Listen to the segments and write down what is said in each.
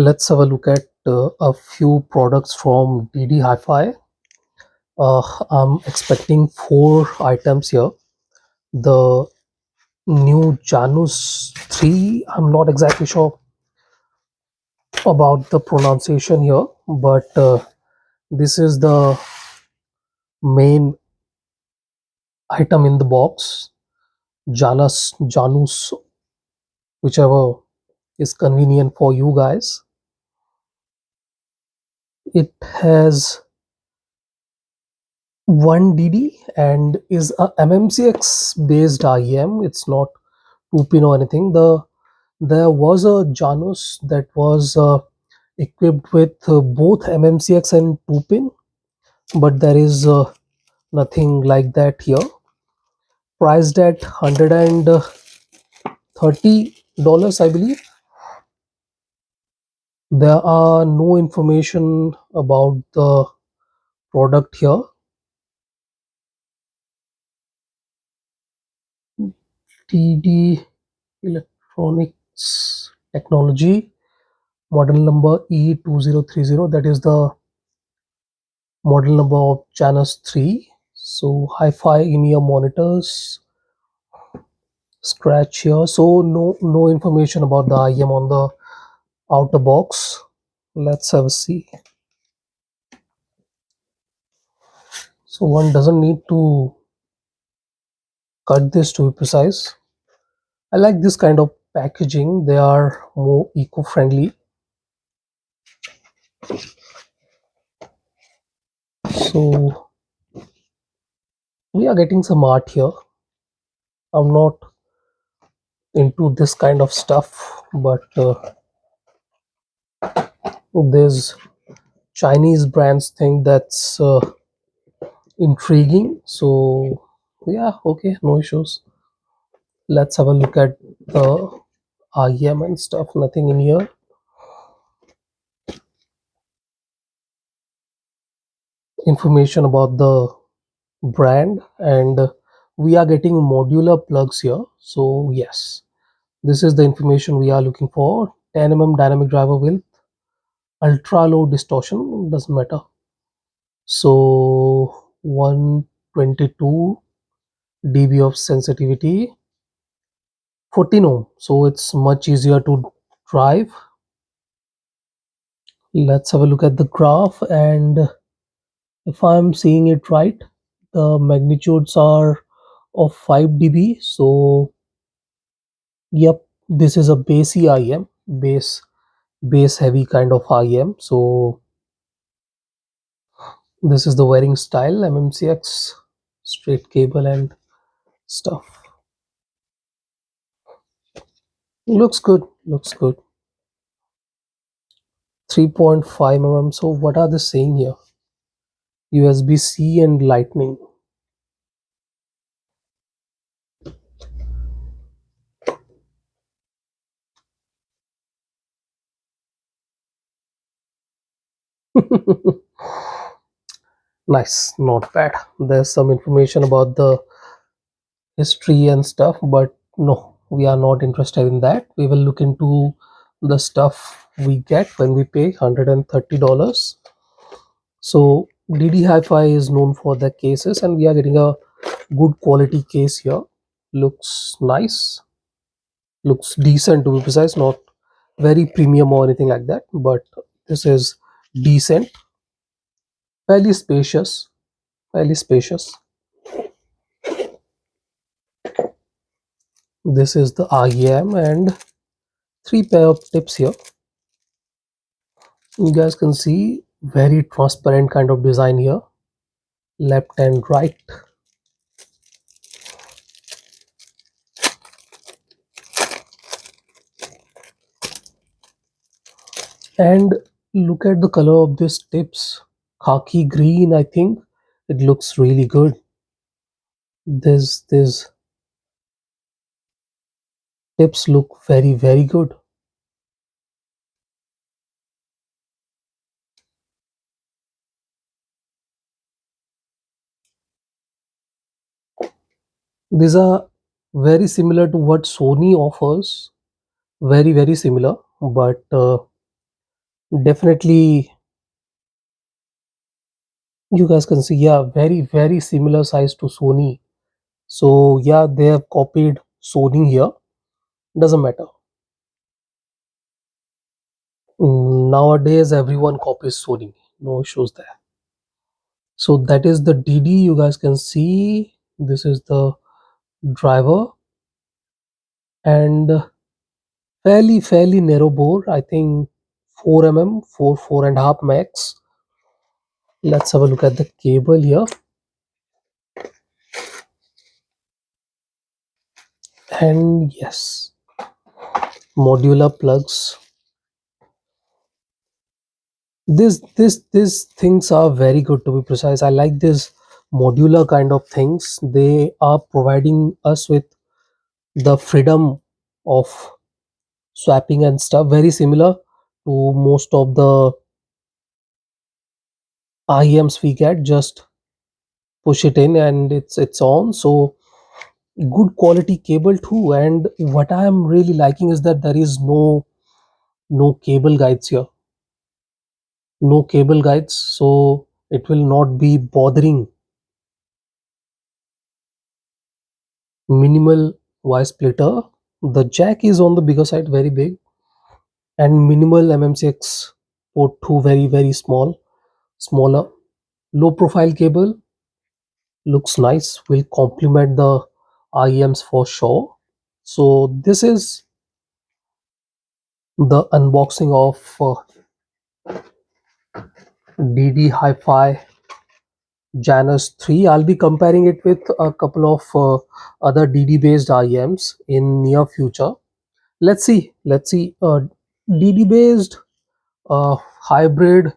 Let's have a look at a few products from DDhifi. I'm expecting 4 items here. The new Janus 3, I'm not exactly sure about the pronunciation here, but this is the main item in the box. Janus, whichever is convenient for you guys. It has 1 DD and is a MMCX based IEM. It's not 2-pin or anything. There was a Janus that was equipped with both MMCX and 2-pin, but there is nothing like that here. Priced at $130, I believe. There are no information about the product here. DD Electronics Technology, model number E2030. That is the model number of Janus 3. So hi-fi in-ear monitors, scratch here. So no information about the IEM on the outer box. Let's have a see. So one doesn't need to cut this to be precise. I like this kind of packaging. They are more eco-friendly. So we are getting some art here. I'm not into this kind of stuff, but there's Chinese brands think that's intriguing. So yeah, okay, no issues. Let's have a look at the IEM and stuff. Nothing in here. Information about the brand, and we are getting modular plugs here. So yes, this is the information we are looking for. 10 mm dynamic driver width, ultra low distortion, doesn't matter. So 122 dB of sensitivity, 14 ohm, so it's much easier to drive. Let's have a look at the graph, and if I'm seeing it right, the magnitudes are of 5 dB. So yep, this is a bassy IEM, bass heavy kind of IEM. So this is the wearing style, MMCX, straight cable and stuff. Looks good, looks good. 3.5 mm. So what are they saying here? USB-C and lightning. Nice, not bad. There's some information about the history and stuff, but no, we are not interested in that. We will look into the stuff we get when we pay $130. So DD Hi-Fi is known for the cases, and we are getting a good quality case here. Looks nice, looks decent to be precise, not very premium or anything like that, but this is decent, fairly spacious, fairly spacious. This is the IEM and 3 pair of tips here. You guys can see very transparent kind of design here, left and right. And look at the color of these tips, khaki green. I think it looks really good. These tips look very good. These are very similar to what Sony offers, very similar, but Definitely, you guys can see, yeah, very, very similar size to Sony. So yeah, they have copied Sony here. Doesn't matter. Nowadays, everyone copies Sony. No issues there. So that is the DD. You guys can see this is the driver, and fairly narrow bore. I think 4 mm, 4.5 max. Let's have a look at the cable here. And yes, modular plugs. These things are very good, to be precise. I like this modular kind of things. They are providing us with the freedom of swapping and stuff, very similar to most of the IEMs we get. Just push it in and it's on. So good quality cable too. And what I am really liking is that there is no cable guides here. No cable guides, so it will not be bothering. Minimal Y splitter. The jack is on the bigger side, very big, and minimal MM6 port 2, very small, smaller. Low profile cable looks nice. Will complement the IEMs for sure. So this is the unboxing of DD Hi-Fi Janus 3. I'll be comparing it with a couple of other DD based IEMs in near future. Let's see. DD based hybrid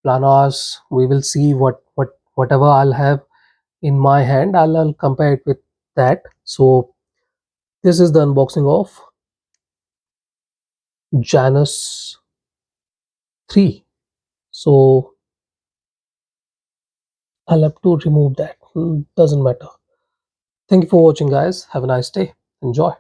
planars. We will see whatever I'll have in my hand. I'll compare it with that. So this is the unboxing of Janus 3. So I'll have to remove that. Doesn't matter. Thank you for watching, guys. Have a nice day. Enjoy.